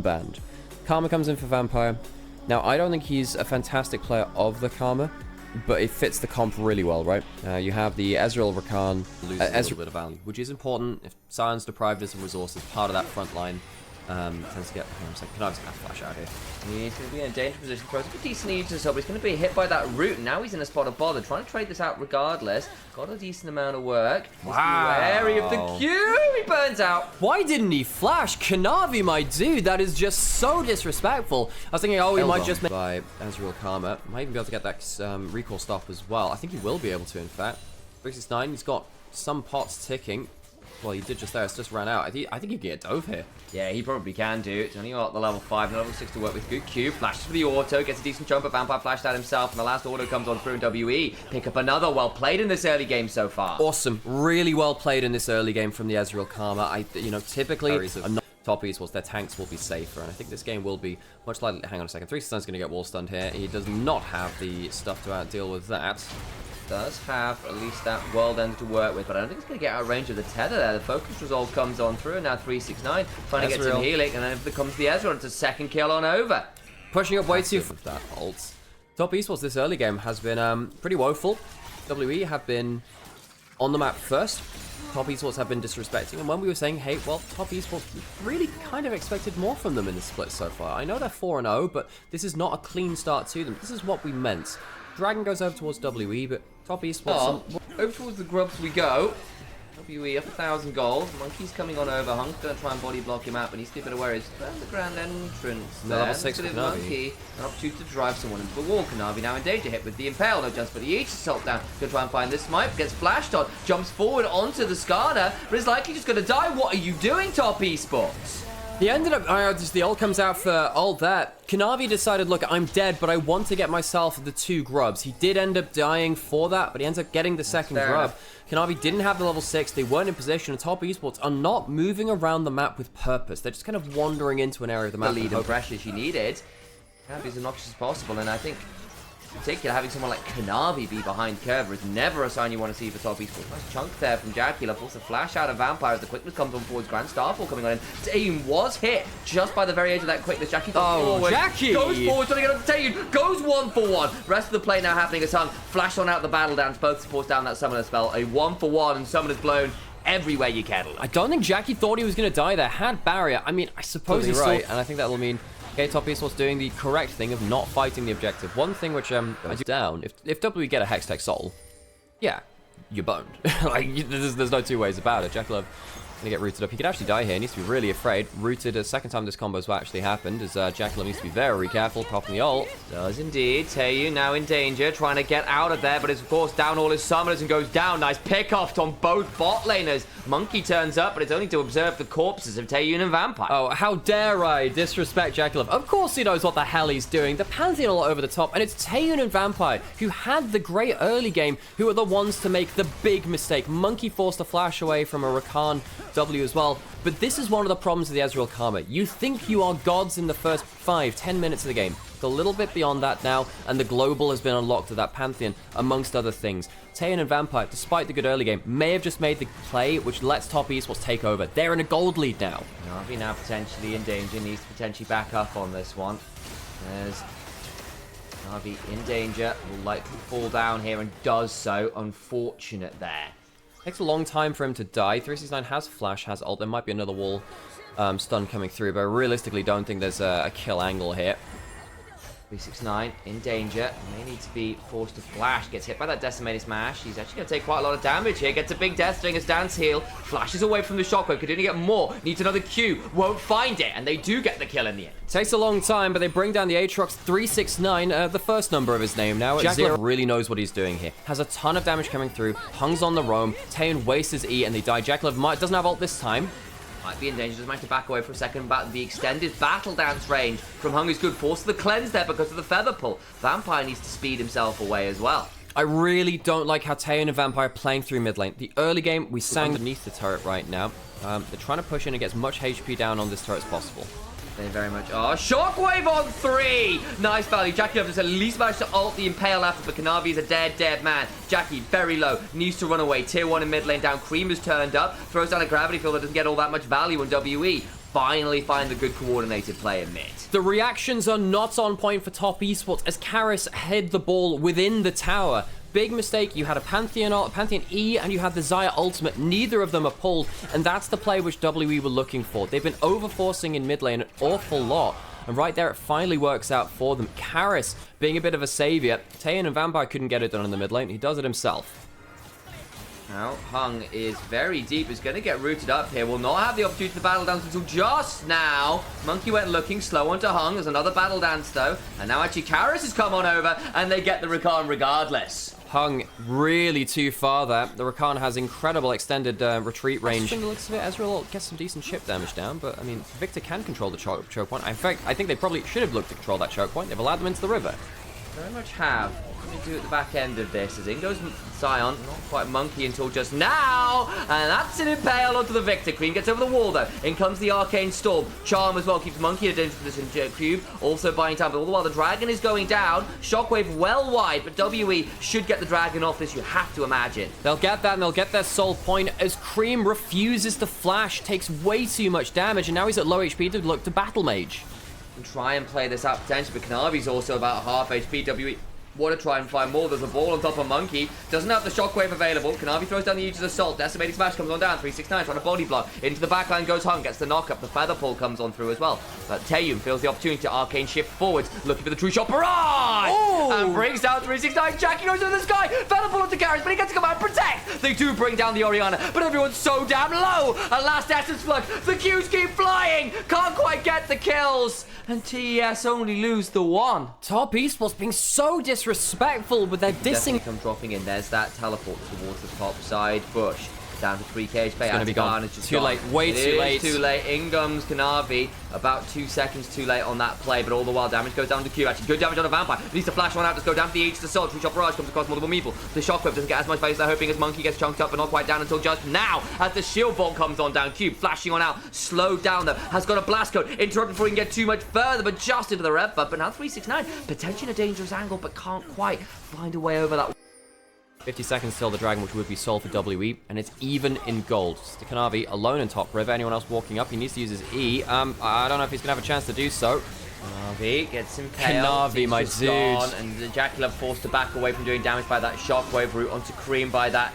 unbanned. Karma comes in for Vampire. Now, I don't think he's a fantastic player of the Karma, but it fits the comp really well, right? You have the Ezreal Rakan. Loses a little bit of value, which is important. If Sion's deprived of some resources, part of that front line tends to get... Hang on a second. Knives going to flash out here. He's going to be in a dangerous position. Throws a decent each as well, but he's going to be hit by that root. Now he's in a spot of bother, trying to trade this out regardless. Got a decent amount of work. Wow. Wary of the Q. He burns out. Why didn't he flash? Kanavi, my dude, that is just so disrespectful. I was thinking, oh, he might just... By Ezreal Karma. Might even be able to get that recall stop as well. I think he will be able to, in fact. 369, he's got some pots ticking. Well, he did just there. It's just ran out. I think he can get dove here. Yeah, he probably can do. It's only got the level 5 and level 6 to work with. Good Q. Flashes for the auto. Gets a decent jump, but Vampire flashed out himself. And the last auto comes on through in WE. Pick up another. Well played in this early game so far. Awesome. Really well played in this early game from the Ezreal Karma. Typically, Top Esports, their tanks will be safer. And I think this game will be much likely... Hang on a second. 369's going to get wall stunned here. He does not have the stuff to deal with that. Does have at least that world end to work with, but I don't think it's going to get out of range of the tether there. The focus resolve comes on through, and now 369 trying to get some healing, and then it becomes the Ezreal. It's a second kill on over. Pushing up way too with that ult. Top Esports this early game has been pretty woeful. WE have been on the map first. Top Esports have been disrespecting, and when we were saying, hey, well, Top Esports really kind of expected more from them in the split so far. I know they're 4-0, but this is not a clean start to them. This is what we meant. Dragon goes over towards WE, but Top Esports... over towards the grubs we go. WE up 1,000 gold. Monkey's coming on over. Hunk's going to try and body block him out, but he's still bit aware. He's found the grand entrance. No, level 6 for for Monkey. An opportunity to drive someone into the wall. Kanavi now in danger. Hit with the Impale. No chance for the Aegis assault down. Going to try and find this snipe. Gets flashed on. Jumps forward onto the Skada, but is likely just going to die. What are you doing, Top Esports? He ended up, the ult comes out for all that. Kanavi decided, look, I'm dead, but I want to get myself the 2 grubs. He did end up dying for that, but he ends up getting the second grub. Kanavi didn't have the level 6. They weren't in position, and Top Esports are not moving around the map with purpose. They're just kind of wandering into an area of the map. The lead and pressure she needed. Can't be as obnoxious as possible, and I think... in particular, having someone like Kanavi be behind Curver is never a sign you want to see for Top Esports. Nice chunk there from Jackie. Force a flash out of Vampire as the quickness comes on forwards. Grand Starfall coming on in. Taeyun was hit just by the very edge of that quickness. Jackie goes forward. Jackie! Goes forward, trying to get up to Taeyun. Goes 1-for-1. Rest of the play now happening as Hung flash on out the battle dance. Both supports down that summoner spell. A 1-for-1, and Summoner's blown everywhere you can. I don't think Jackie thought he was going to die there. Had barrier. I mean, I suppose he's right, and I think that will mean... Okay, Top Esports doing the correct thing of not fighting the objective. One thing which I do down, if W get a Hextech Soul, yeah, you're boned. Like, there's no two ways about it. Jackalove gonna get rooted up. He could actually die here. He needs to be really afraid. Rooted a second time this combo's actually happened, as Jackalove needs to be very careful popping the ult. Does indeed. Taeyun now in danger, trying to get out of there, but is of course down all his summoners and goes down. Nice pick off on both bot laners. Monkey turns up, but it's only to observe the corpses of Taeyun and Vampire. Oh, how dare I disrespect Jackalove. Of course he knows what the hell he's doing. The Pantheon all over the top, and it's Taeyun and Vampire who had the great early game, who are the ones to make the big mistake. Monkey forced a flash away from a Rakan W as well, but this is one of the problems of the Ezreal Karma. You think you are gods in the first 5-10 minutes of the game. It's a little bit beyond that now, and the global has been unlocked to that Pantheon, amongst other things. Taeyun and Vampire, despite the good early game, may have just made the play which lets Top Esports take over. They're in a gold lead now. Navi now potentially in danger, needs to potentially back up on this one. There's Navi in danger, will likely fall down here and does so. Unfortunate there. Takes a long time for him to die. 369 has flash, has ult. There might be another wall stun coming through, but I realistically don't think there's a kill angle here. 369 in danger. May need to be forced to flash. Gets hit by that decimated smash. He's actually going to take quite a lot of damage here. Gets a big death string as dance heal. Flashes away from the shockwave. Could only get more. Needs another Q. Won't find it. And they do get the kill in the end. Takes a long time, but they bring down the Aatrox. 369, the first number of his name now. Jackalove really knows what he's doing here. Has a ton of damage coming through. Hung's on the roam. Taeyun wastes his E and they die. Jackalove doesn't have ult this time. Might be in danger, just managed to back away for a second, but the extended battle dance range from Hung is good. Force the cleanse there because of the feather pull. Vampire needs to speed himself away as well. I really don't like how Taeyun and Vampire are playing through mid lane. The early game, we sang underneath the turret right now. They're trying to push in and get as much HP down on this turret as possible. They very much are. Shockwave on 3! Nice value. Jackie just at least managed to ult the Impale after, but Kanavi is a dead man. Jackie, very low. Needs to run away. Tier 1 in mid lane down. Cream has turned up. Throws down a gravity field that doesn't get all that much value on WE. finally find the good coordinated play in mid. The reactions are not on point for Top Esports as Karis hid the ball within the tower. Big mistake. You had a Pantheon E and you had the Xayah ultimate. Neither of them are pulled, and that's the play which WE were looking for. They've been overforcing in mid lane an awful lot, and right there it finally works out for them. Karis being a bit of a savior. Taeyon and Vampire couldn't get it done in the mid lane. He does it himself. Now, Hung is very deep. He's going to get rooted up here. Will not have the opportunity to battle dance until just now. Monkey went looking slow onto Hung. There's another battle dance, though. And now actually Karis has come on over, and they get the Rakan regardless. Hung really too far there. The Rakan has incredible extended retreat range. From the looks of it, Ezreal will get some decent chip damage down, but I mean, Victor can control the choke point. In fact, I think they probably should have looked to control that choke point. They've allowed them into the river. Very much have. What do we do at the back end of this? As in goes Sion, not quite Monkey until just now, and that's an impale onto the Victor. Cream gets over the wall though. In comes the Arcane Storm. Charm as well keeps Monkey at this cube, also buying time, but all the while the Dragon is going down. Shockwave well wide, but WE should get the Dragon off this, you have to imagine. They'll get that, and they'll get their soul point as Cream refuses to flash, takes way too much damage, and now he's at low HP to look to Battle Mage. And try and play this out potentially, but Kanavi's also about half HP. WE want to try and find more. There's a ball on top of Monkey. Doesn't have the shockwave available. Kanavi throws down the Aegis Assault. Decimating Smash comes on down. 369 trying to body block. Into the backline goes Hung. Gets the knock-up. The Feather Pull comes on through as well. But Taeyon feels the opportunity to Arcane shift forwards. Looking for the true shot. Barrage! Oh! And brings down 369. Jackie goes into the sky. Feather Pull onto Karis, but he gets to come out and protect. They do bring down the Orianna, but everyone's so damn low. A last Essence Flood. The Qs keep flying. Can't quite get the kills. And TES only lose the one. Top Esports being so disrespectful with their dissing. Come dropping in. There's that teleport towards the top side. Bush down to 3 KHP. It's gonna be gone. It's just Too late. Way too late. Too late. In comes Kanavi. About 2 seconds too late on that play, but all the while damage goes down to Q. Actually, good damage on a Vampire. Needs to flash one out. Let's go down to the Aegis Assault. True Shot Barrage comes across multiple people. The Shockwave doesn't get as much base as they're hoping as Monkey gets chunked up, but not quite down until just now. As the Shield Bolt comes on down. Cube flashing on out. Slowed down though. Has got a Blast Code. Interrupted before he can get too much further, but just into the rev. But now 369. Potentially a dangerous angle, but can't quite find a way over that. 50 seconds till the Dragon, which would be sold for WE, and it's even in gold. Kanavi alone in top river. Anyone else walking up, he needs to use his E. I don't know if he's going to have a chance to do so. Kanavi gets impaled. Kanavi, my dude. Gone, and the Jackie forced to back away from doing damage by that shockwave route onto Cream by that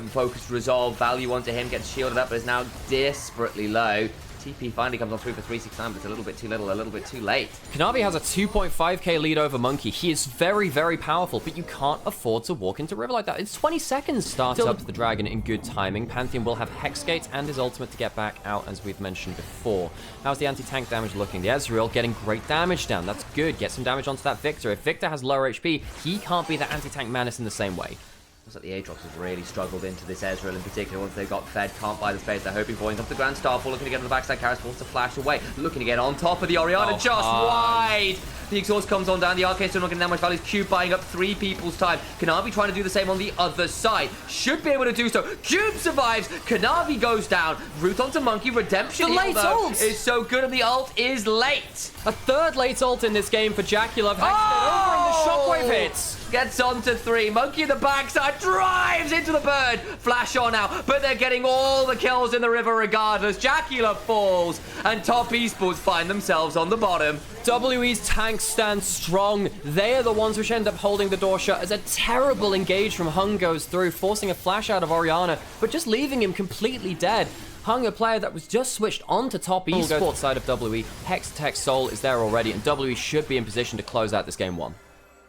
focused resolve. Value onto him, gets shielded up, but is now desperately low. TP finally comes on through for 369, but it's a little bit too little, a little bit too late. Kanavi has a 2.5k lead over Monkey. He is very, very powerful, but you can't afford to walk into river like that. It's 20 seconds. Starts up to the Dragon in good timing. Pantheon will have Hex Gates and his ultimate to get back out, as we've mentioned before. How's the anti-tank damage looking? The Ezreal getting great damage down. That's good. Get some damage onto that Victor. If Victor has lower HP, he can't be the anti-tank menace in the same way. Looks like the Aatrox has really struggled into this Ezreal in particular once they got fed. Can't buy the space they're hoping for. In comes the Grand Starfall, looking to get on the backside. Karis wants to flash away. Looking to get on top of the Orianna, just wide. The exhaust comes on down. The Arcane still not getting that much value. Cube buying up 3 people's time. Kanavi trying to do the same on the other side. Should be able to do so. Cube survives. Kanavi goes down. Root onto Monkey. Redemption. The late ult is so good, and the ult is late. A third late ult in this game for Jackulov. Over and the shockwave hits. Gets on to 3. Monkey in the backside drives into the bird. Flash on now, but they're getting all the kills in the river regardless. Jackulov falls, and Top Esports find themselves on the bottom. WE's tanks stand strong. They are the ones which end up holding the door shut as a terrible engage from Hung goes through, forcing a flash out of Orianna, but just leaving him completely dead. Hung, a player that was just switched on to Top Esports side of WE. Hex Tech Soul is there already, and WE should be in position to close out this game 1.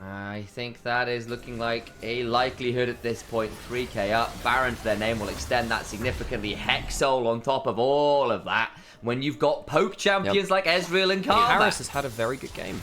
I think that is looking like a likelihood at this point. 3k up. Baron to their name will extend that significantly. Hex Soul on top of all of that. When you've got poke champions like Ezreal and Karma. Harris has had a very good game.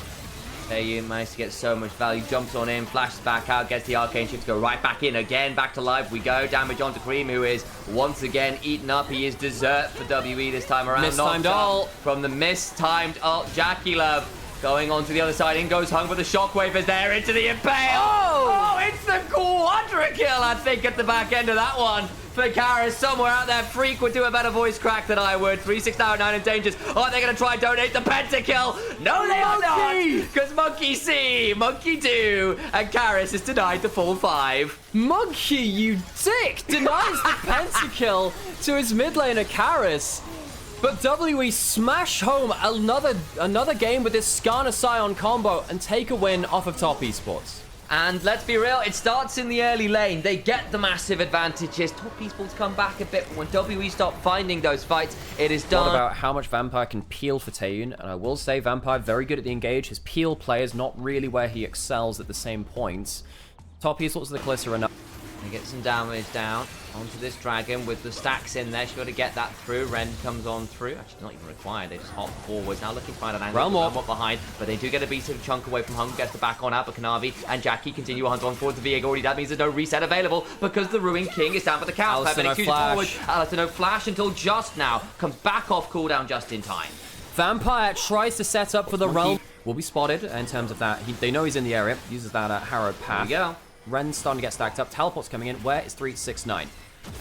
Taeyon managed to get so much value. Jumps on in, flashes back out, gets the Arcane Shift to go right back in again. Back to life we go. Damage onto Cream, who is once again eaten up. He is dessert for WE this time around. Mistimed ult. From the mistimed ult. Jackulov going on to the other side. In goes Hung, but the shockwave is there into the impale. Oh, it's the quadra kill, I think, at the back end of that one. For Karis, somewhere out there, Freak would do a better voice crack than I would. 369 in dangers. Oh, they're going to try and donate the pentakill. No, they are not. Because Monkey C, Monkey do, and Karis is denied the full 5. Monkey, you dick, denies the pentakill to his mid laner Karis. But WE smash home another game with this Skarner Scion combo and take a win off of Top Esports. And let's be real, it starts in the early lane. They get the massive advantages. Top Esports come back a bit, but when WE stop finding those fights, it is done. What about how much Vampire can peel for Taeyun? And I will say Vampire, very good at the engage. His peel play is not really where he excels at the same points. Top Esports of the Calista enough. They get some damage down onto this dragon with the stacks in there. She's got to get that through. Ren comes on through. Actually, not even required. They just hop forwards. Now looking to find an angle. Realm Warp behind, but they do get a decent chunk away from Hung. Gets the back on out, but Kanavi and Jackie continue a hunt on towards the Viego. Already that means there's no reset available because the Ruined King is down for the count. Alistar no flash. Alistar no flash until just now. Comes back off cooldown just in time. Vampire tries to set up for the Realm. Will be spotted in terms of that. They know he's in the area. Uses that harrowed path. There we go. Ren's starting to get stacked up. Teleport's coming in. Where is 369?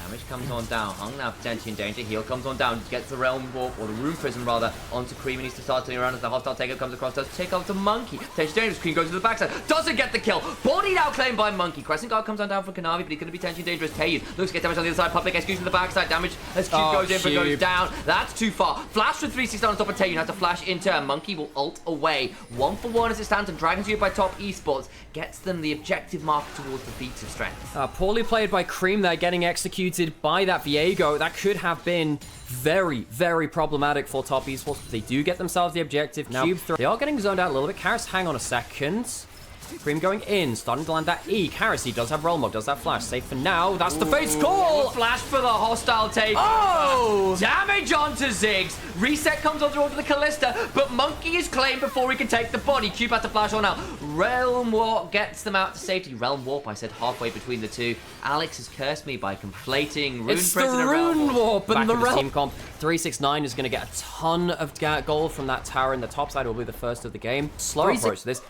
Damage comes on down. Hung now potentially in danger. Heal comes on down. Gets the Realm Warp, or the Rune Prism rather, onto Cream. He needs to start turning around as the hostile takeover comes across. Does take over to Monkey. Potentially dangerous. Cream goes to the backside. Doesn't get the kill. Bodied out claimed by Monkey. Crescent Guard comes on down from Kanavi, but he's going to be potentially dangerous. Taeyun looks to get damage on the other side. Public execution to the backside. Damage as Cube goes in, but goes down. That's too far. Flash for 369 on top of Taeyun. Has to flash in turn. Monkey will ult away. 1-for-1 as it stands, and Dragon's View by Top Esports gets them the objective mark towards the feats of strength. Poorly played by Cream there, getting executed by that Viego. That could have been very, very problematic for Top Esports. They do get themselves the objective. Now, they are getting zoned out a little bit. Karis, hang on a second. Cream going in, starting to land that E. Karis, he does have Realm Mode, does that flash. Safe for now. That's the face call! Flash for the hostile take. Oh! Damage onto Ziggs. Reset comes on through onto the Callista, but Monkey is claimed before he can take the body. Cube has to flash on out. Realm Warp gets them out to safety. Realm Warp, I said halfway between the two. Alex has cursed me by conflating Rune It's the Prism and Rune Warp and the Realm team comp. 369 is going to get a ton of gold from that tower in the top side. Will be the first of the game. Slow approach to this.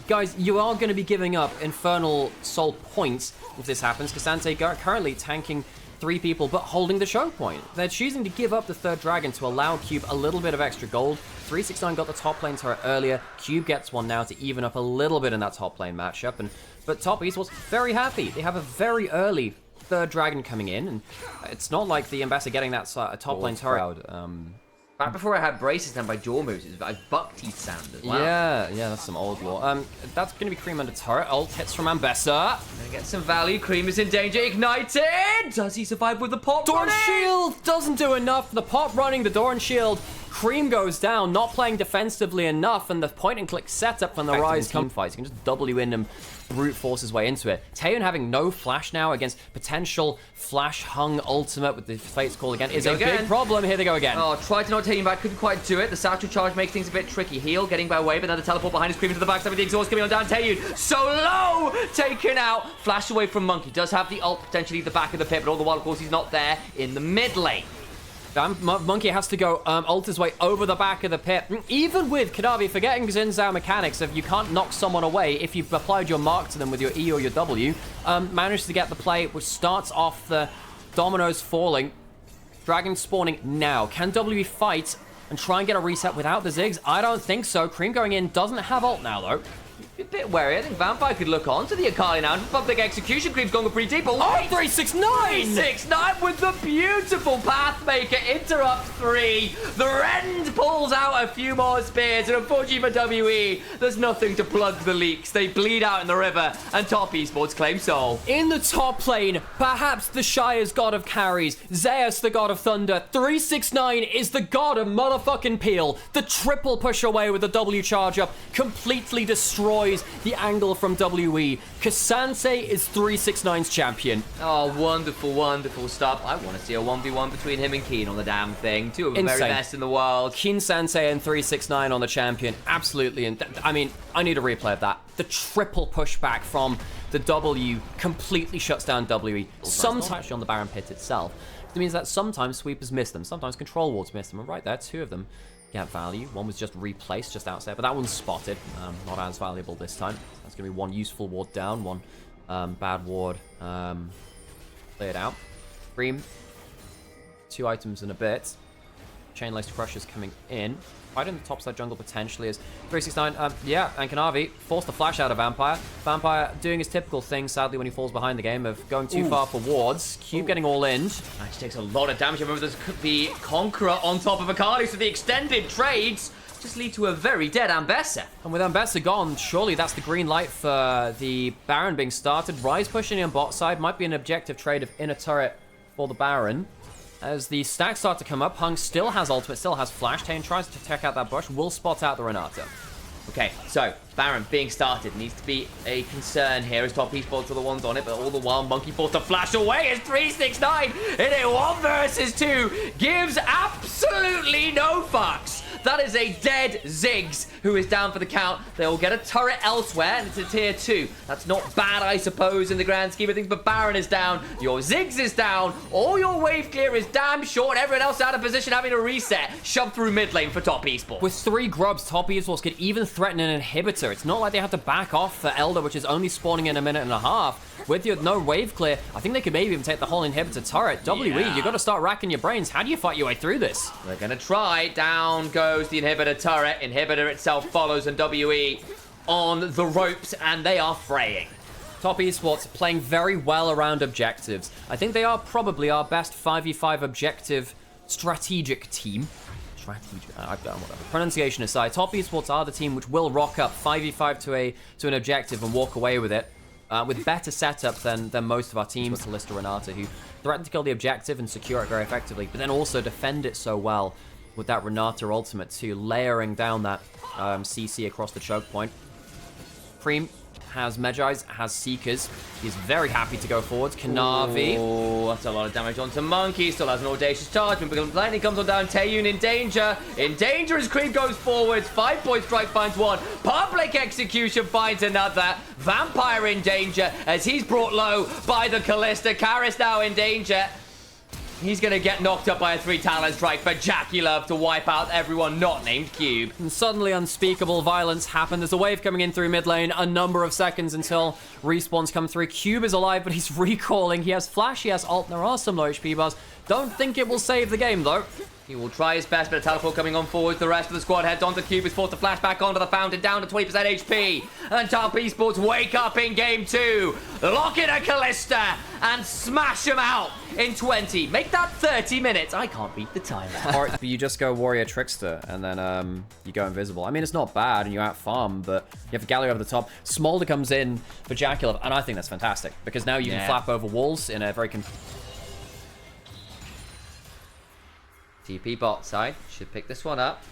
Guys, you are going to be giving up Infernal Soul points if this happens. Cassante currently tanking 3 people, but holding the choke point. They're choosing to give up the third dragon to allow Cube a little bit of extra gold. 369 got the top lane turret earlier. Cube gets one now to even up a little bit in that top lane matchup. But Top Esports very happy. They have a very early third dragon coming in, and it's not like the Ambassador getting that top lane turret. Back before I had braces done by jaw moves, it was buck teeth sound as well. Yeah, that's some old lore. That's going to be Cream under turret. Ult hits from Ambessa. Gonna get some value. Cream is in danger. Ignited! Does he survive with the pop Door running? and Shield doesn't do enough. The pop running, the Door and Shield. Cream goes down, not playing defensively enough, and the point and click setup from the Rise team fights. You can just W in and brute force his way into it. Taeyun having no flash now against potential flash hung ultimate with the Fate's Call again is a big problem. Here they go again. Oh, tried to not take him back, couldn't quite do it. The satchel charge makes things a bit tricky. Heal getting by way, but now the teleport behind his Cream into the backside with the exhaust coming on down. Taeyun so low, taken out. Flash away from Monkey. Does have the ult potentially at the back of the pit, but all the while, of course, he's not there in the mid lane. Monkey has to go ult his way over the back of the pit. Even with Kadavi forgetting Xin Zhao mechanics of you can't knock someone away if you've applied your mark to them with your E or your W, managed to get the play, which starts off the dominoes falling. Dragon spawning now. Can W fight and try and get a reset without the Ziggs? I don't think so. Cream going in, doesn't have ult now though. A bit wary. I think Vampire could look on to the Akali now. Public execution. Creep's going pretty deep. Oh, 369! 369 with the beautiful Pathmaker. Interrupt 3. The Rend pulls out a few more spears. And unfortunately for WE, there's nothing to plug the leaks. They bleed out in the river. And Top Esports claim Soul. In the top lane, perhaps the Shire's god of carries. Zeus, the god of thunder. 369 is the god of motherfucking peel. The triple push away with the W charge up completely destroys the angle from WE. Cassante is 369's champion. Oh, wonderful, wonderful stuff. I want to see a 1v1 between him and Keen on the damn thing. Two of the very best in the world. Keen Sensei and 369 on the champion. Absolutely. And I mean, I need a replay of that. The triple pushback from the W completely shuts down WE. Sometimes on the Baron Pit itself. It means that sometimes sweepers miss them. Sometimes control wards miss them. And right there, 2 of them get value. One was just replaced just outside, but that one's spotted. Not as valuable this time. That's going to be 1 useful ward down, 1 bad ward cleared out. Cream, 2 items in a bit. Chain Laced Crushers coming in. Right in the top side jungle potentially is 369. Yeah, and Kanavi forced the flash out of Vampire. Vampire doing his typical thing, sadly, when he falls behind the game of going too far for wards. Cube getting all in. Actually takes a lot of damage. Remember, there's the Conqueror on top of Akali, so the extended trades just lead to a very dead Ambessa. And with Ambessa gone, surely that's the green light for the Baron being started. Ryze pushing in bot side might be an objective trade of inner turret for the Baron. As the stacks start to come up, Hung still has ultimate, still has flash. Tane tries to check out that bush, will spot out the Renata. Okay, so Baron being started needs to be a concern here as top esports are the ones on it, but all the while Monkey forced to flash away as 369 in a 1 versus 2 gives absolutely no fucks. That is a dead Ziggs who is down for the count. They will get a turret elsewhere, and it's a tier 2. That's not bad, I suppose, in the grand scheme of things, but Baron is down, your Ziggs is down, all your wave clear is damn short, everyone else out of position having to reset, shoved through mid lane for top esports. With 3 grubs, top esports could even threaten an inhibitor. It's not like they have to back off for Elder, which is only spawning in a minute and a half. With your no wave clear, I think they could maybe even take the whole inhibitor turret. WE, you got to start racking your brains. How do you fight your way through this? They're going to try. Down goes the inhibitor turret. Inhibitor itself follows, and WE on the ropes, and they are fraying. Top esports playing very well around objectives. I think they are probably our best 5v5 objective strategic team. Whatever. Pronunciation aside, top esports are the team which will rock up 5v5 to an objective and walk away with it. With better setup than most of our teams. Kalista Renata, who threaten to kill the objective and secure it very effectively, but then also defend it so well with that Renata ultimate too, layering down that CC across the choke point. Preem has Medjais, has Seekers. He's very happy to go forwards. Kanavi. Oh, that's a lot of damage onto Monkey. Still has an audacious charge. But lightning comes on down. Taeyun in danger. In danger as Creep goes forwards. 5-point strike finds one. Public execution finds another. Vampire in danger as he's brought low by the Kalista. Karis now in danger. He's going to get knocked up by a 3-talent strike for Jackie Love to wipe out everyone not named Cube. And suddenly unspeakable violence happened. There's a wave coming in through mid lane. A number of seconds until respawns come through. Cube is alive, but he's recalling. He has flash, he has ult. There are some low HP bars. Don't think it will save the game, though. He will try his best, but a teleport coming on forward. The rest of the squad heads onto Cube. Is forced to flash back onto the fountain, down to 20% HP. And Top Esports wake up in game 2. Lock in a Kalista and smash him out in 20. Make that 30 minutes. I can't beat the timer. Or you just go Warrior Trickster, and then you go invisible. I mean, it's not bad, and you out-farm, but you have Galio over the top. Smolder comes in for Jackie, and I think that's fantastic, because now you can flap over walls in a very... TP bot side should pick this one up.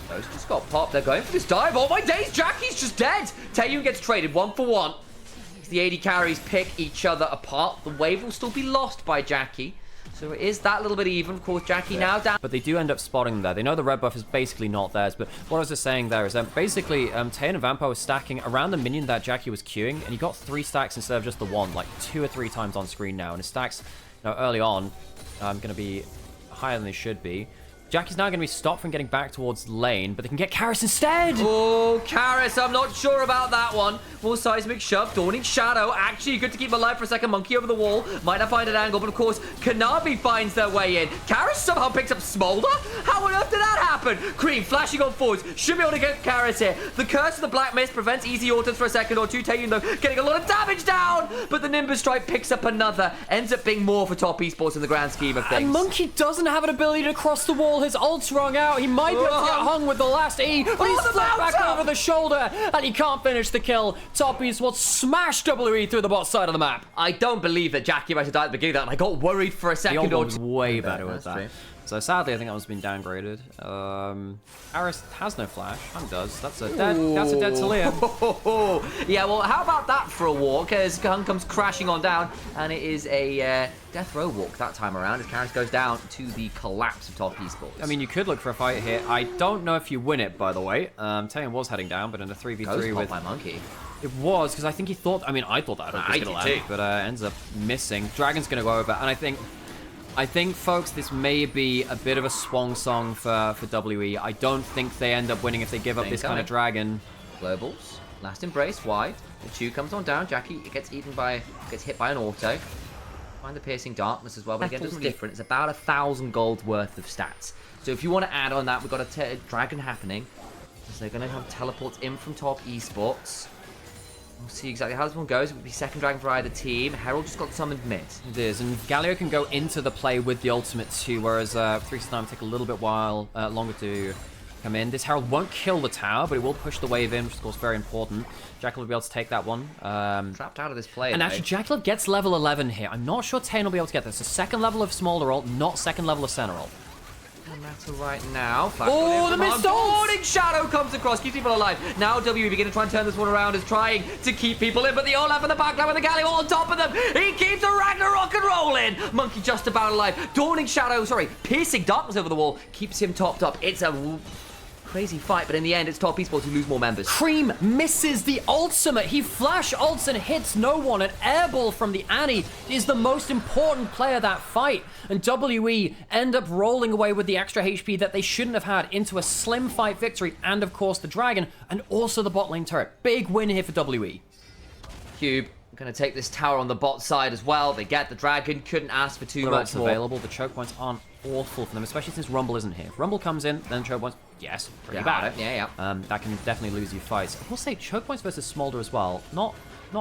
Those just got popped. They're going for this dive. Oh my days, Jackie's just dead. Taeyun gets traded 1 for 1. The AD carries pick each other apart. The wave will still be lost by Jackie. So it is that little bit even. Of course, Jackie now down. But they do end up spotting them there. They know the red buff is basically not theirs. But what I was just saying there is basically Taeyun and Vampire was stacking around the minion that Jackie was queuing. And he got 3 stacks instead of just the 1, like 2 or 3 times on screen now. And his stacks, early on, going to be higher than they should be. Jackie's now going to be stopped from getting back towards lane, but they can get Karis instead. Oh, Karis, I'm not sure about that one. More seismic shove, Dawning Shadow. Actually, good to keep him alive for a second. Monkey over the wall. Might not find an angle, but of course, Kanavi finds their way in. Karis somehow picks up Smolder? How on earth did that happen? Cream flashing on forwards. Should be able to get Karis here. The Curse of the Black Mist prevents easy autos for a second or two. Taeyun, though, getting a lot of damage down. But the Nimbus Strike picks up another. Ends up being more for Top Esports in the grand scheme of things. And Monkey doesn't have an ability to cross the wall. His ult's rung out. He might be able to get hung with the last E, but he's flipped back over the shoulder, and he can't finish the kill. Top Esports smashed WE through the bot side of the map. I don't believe that Jackie might have died at the beginning of that, and I got worried for a second or two. Was way better with that. So sadly, I think that was been downgraded. Aris has no flash. Hung does. That's a dead Talia. Yeah, well, how about that for a walk as Hung comes crashing on down, and it is a death row walk that time around as Karis goes down to the collapse of Top Esports. I mean, you could look for a fight here. I don't know if you win it, by the way. Taeyun was heading down, but in a 3v3 with my Monkey. It was, because I think he thought... I mean, I thought that was going to land, but ends up missing. Dragon's going to go over, and I think, folks, this may be a bit of a swan song for WE. I don't think they end up winning if they give up this kind of dragon. Globals. Last embrace wide. The Chew comes on down. Jackie gets hit by an auto. Find the piercing darkness as well, but again, it's different. It's about 1,000 gold worth of stats. So if you want to add on that, we've got a dragon happening. So they're going to have teleports in from top esports. We'll see exactly how this one goes. It would be second dragon for either team. Herald just got summoned mid. It is, and Galio can go into the play with the ultimate too, whereas 369 will take a little bit longer to come in. This Herald won't kill the tower, but it will push the wave in, which is of course very important. Jackal will be able to take that one. Trapped out of this play. And actually, Jackal gets level 11 here. I'm not sure Tane will be able to get this. So second level of Smolder ult, not second level of Center ult. Doesn't matter right now. Oh, the missed ult! Morning Shadow comes across, keeps people alive. Now WE begin to try and turn this one around, is trying to keep people in, but the Olaf in the backline with the Galio all on top of them. He keeps the Ragnarok and rolling. Monkey just about alive. Piercing darkness over the wall keeps him topped up. It's a crazy fight, but in the end, it's top esports who lose more members. Cream misses the ultimate. He flash ults and hits no one. An airball from the Annie is the most important player that fight. And WE end up rolling away with the extra HP that they shouldn't have had into a slim fight victory. And of course, the Dragon and also the bot lane turret. Big win here for WE. Cube going to take this tower on the bot side as well. They get the Dragon. Couldn't ask for too much more. Available. The choke points aren't awful for them, especially since Rumble isn't here. If Rumble comes in, then choke points, yes, pretty bad. Yeah. That can definitely lose you fights. I will say choke points versus Smolder as well. Not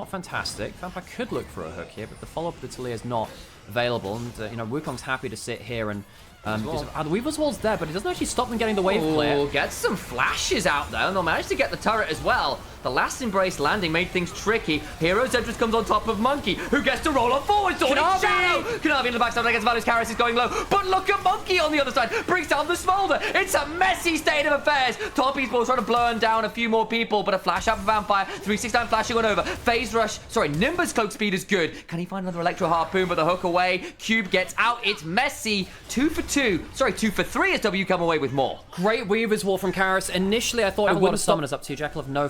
fantastic. Vampire could look for a hook here, but the follow-up with the Talia is not available. And Wukong's happy to sit here and the Weaver's Wall's there, but it doesn't actually stop them getting the wave clear. Gets some flashes out though, and they'll manage to get the turret as well. The last embrace landing made things tricky. Hero's entrance comes on top of Monkey, who gets to roll on forward. Kanavi in the backside against Valus. Karras is going low, but look at Monkey on the other side. Brings down the Smolder. It's a messy state of affairs. Top esports trying to burn down a few more people, but a flash out for Vampire. 369 flashing on over. Phase rush. Nimbus cloak speed is good. Can he find another Electro Harpoon, but the hook away. Cube gets out. It's messy. 2 for 3 as W come away with more. Great Weaver's Wall from Karras. Initially, I thought it wouldn't stop. Summoners up to Jackal have no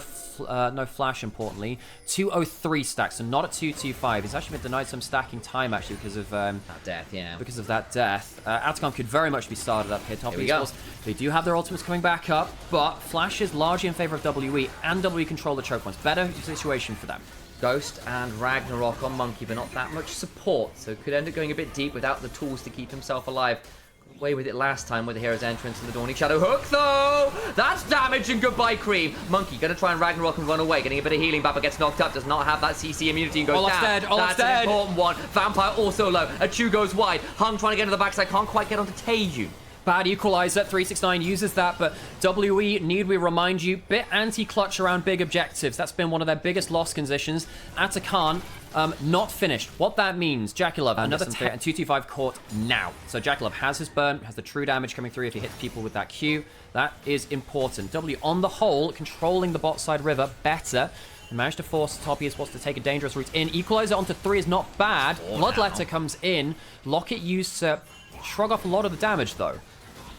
flash, importantly. 203 stacks, so not at 225. He's actually been denied some stacking time, actually, because of that death, yeah. Because of that death. Atacom could very much be started up here. Top esports, they do have their ultimates coming back up, but flash is largely in favor of WE, and WE control the choke points. Better situation for them. Ghost and Ragnarok on Monkey, but not that much support, so could end up going a bit deep without the tools to keep himself alive. Away with it last time with the hero's entrance and the Dawning Shadow hook, though. That's damage and goodbye, Cream. Monkey gonna try and Ragnarok and run away, getting a bit of healing. Baba gets knocked up, does not have that CC immunity and goes Olaf's down. dead. Olaf's That's dead. An important one. Vampire also low. Achu goes wide. Hung trying to get into the backside, can't quite get onto Taeyu. Bad equalizer. 369 uses that, but WE, need we remind you, bit anti-clutch around big objectives. That's been one of their biggest loss conditions. Atakan, not finished. What that means, Jackal, another 10 and 225 caught now. So Jackal has his burn, has the true damage coming through if he hits people with that Q. That is important. W, on the whole, controlling the bot side river better. They managed to force top esports to take a dangerous route in. Equalizer onto 3 is not bad. Bloodletter comes in. Locket used to shrug off a lot of the damage, though.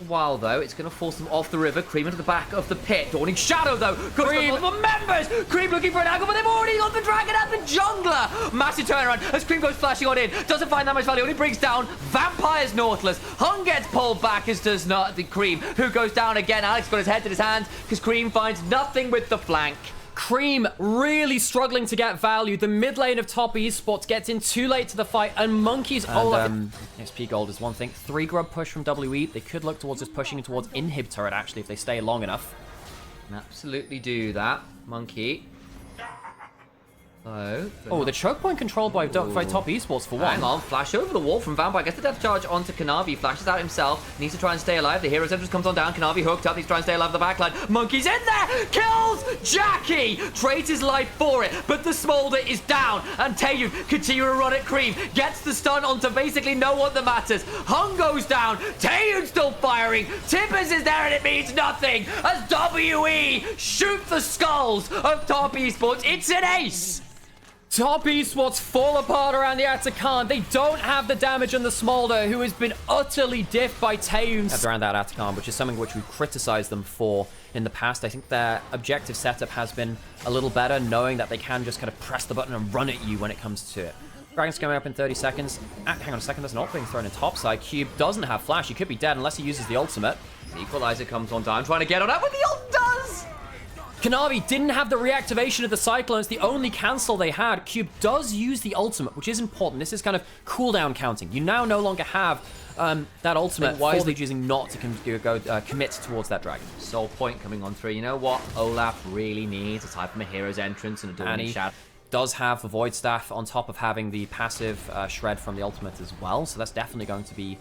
While though, it's going to force them off the river. Cream into the back of the pit. Dawning Shadow though. Cream for members. Cream looking for an angle, but they've already got the Dragon and the Jungler. Massive turnaround as Cream goes flashing on in. Doesn't find that much value. Only brings down Vampire's Nautilus. Hung gets pulled back as does not the Cream, who goes down again. Alex got his head in his hands because Cream finds nothing with the flank. Cream really struggling to get value. The mid lane of top esports gets in too late to the fight, and Monkey's XP gold is one thing. 3 grub push from WE. They could look towards just pushing towards inhib turret actually if they stay long enough. Absolutely do that, Monkey. Oh, the choke point controlled by top esports for one. Hang on, flash over the wall from Vampire. Gets the death charge onto Kanavi. Flashes out himself. Needs to try and stay alive. The hero's entrance comes on down. Kanavi hooked up. He's trying to stay alive at the backline. Monkey's in there. Kills Jackie. Trades his life for it. But the Smolder is down. And Taeyu continue to run at Cream. Gets the stun onto basically no one that matters. Hung goes down. Taeyu's still firing. Tippers is there and it means nothing. As WE shoot the skulls of top esports. It's an ace. Top esports fall apart around the Atakan. They don't have the damage on the Smolder, who has been utterly diffed by Taeun. Around that Atakan, which is something which we've criticized them for in the past. I think their objective setup has been a little better, knowing that they can just kind of press the button and run at you when it comes to it. Dragon's coming up in 30 seconds. Hang on a second, there's an ult being thrown in topside. Cube doesn't have flash. He could be dead unless he uses the ultimate. The equalizer comes on down, trying to get on that, but the ult does! Kanavi didn't have the reactivation of the Cyclones, the only cancel they had. Cube does use the ultimate, which is important. This is kind of cooldown counting. You now no longer have that ultimate, wisely choosing not to commit towards that dragon. Soul Point coming on through. You know what Olaf really needs? Aside from a hero's entrance and a Dawning Shadow. Does have the Void Staff on top of having the passive shred from the ultimate as well. So that's definitely going to be...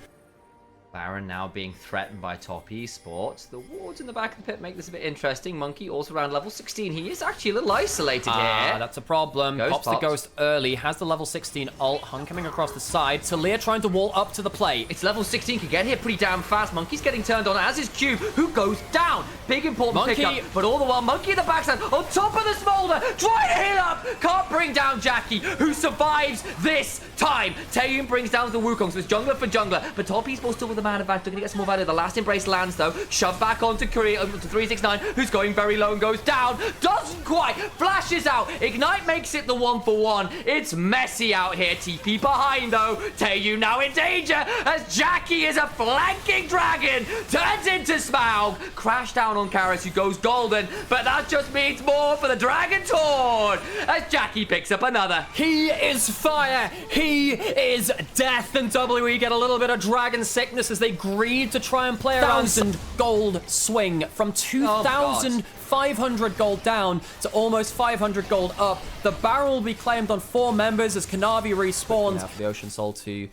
Baron now being threatened by top esports. The wards in the back of the pit make this a bit interesting. Monkey also around level 16. He is actually a little isolated here. That's a problem. Pops the Ghost early. Has the level 16 ult. Hun coming across the side. Talia trying to wall up to the play. It's level 16. Can get here pretty damn fast. Monkey's getting turned on, as is Cube, who goes down. Big important pickup. But all the while, Monkey in the backside on top of the smolder. Trying to heal up. Can't bring down Jackie, who survives this time. Taeyun brings down the Wukong. So it's jungler for jungler. But top esports still with the man advantage. They're going to get some more value. The last embrace lands, though. Shoved back onto Korea, to 369, who's going very low and goes down. Doesn't quite. Flashes out. Ignite makes it the 1-for-1. It's messy out here. TP behind, though. Taeyun now in danger as Jackie is a flanking dragon. Turns into Smaug. Crash down on Karis, who goes golden. But that just means more for the Dragon Taunt as Jackie picks up another. He is fire. He is death. And WE get a little bit of dragon sickness as they greed to try and play around. 1,000 gold swing from 2,500 gold down to almost 500 gold up. The barrel will be claimed on 4 members as Kanavi respawns. For the Ocean Soul to...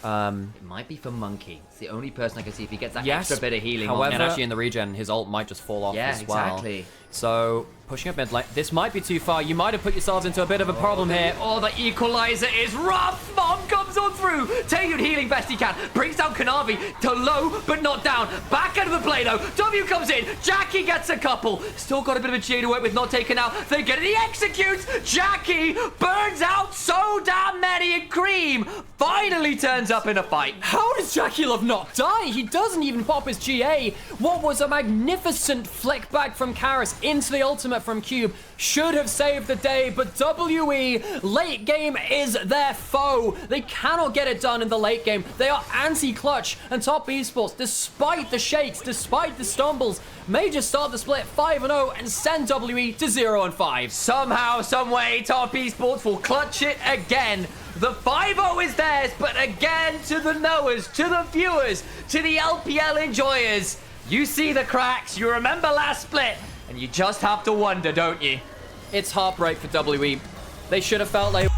It might be for Monkey. It's the only person I can see if he gets that extra bit of healing. However, on. And actually in the regen, his ult might just fall off as well. Exactly. So, pushing up mid lane. This might be too far. You might have put yourselves into a bit of a problem here. Oh, the equalizer is rough. Mom comes on through. Taeyun healing best he can. Brings down Kanavi to low, but not down. Back out of the play, though. W comes in. Jackie gets a couple. Still got a bit of a GA to work with, not taken out. They get it. He executes. Jackie burns out so damn many, and Cream finally turns up in a fight. How does Jackie Love not die? He doesn't even pop his GA. What was a magnificent flick back from Karis into the ultimate from Cube. Should have saved the day, but WE, late game is their foe. They cannot get it done in the late game. They are anti-clutch, and top esports, despite the shakes, despite the stumbles, may just start the split 5-0 and send WE to 0-5. Somehow, someway, top esports will clutch it again. The 5-0 is theirs, but again, to the knowers, to the viewers, to the LPL enjoyers, you see the cracks, you remember last split, and you just have to wonder, don't you? It's heartbreak for WE. They should have felt like...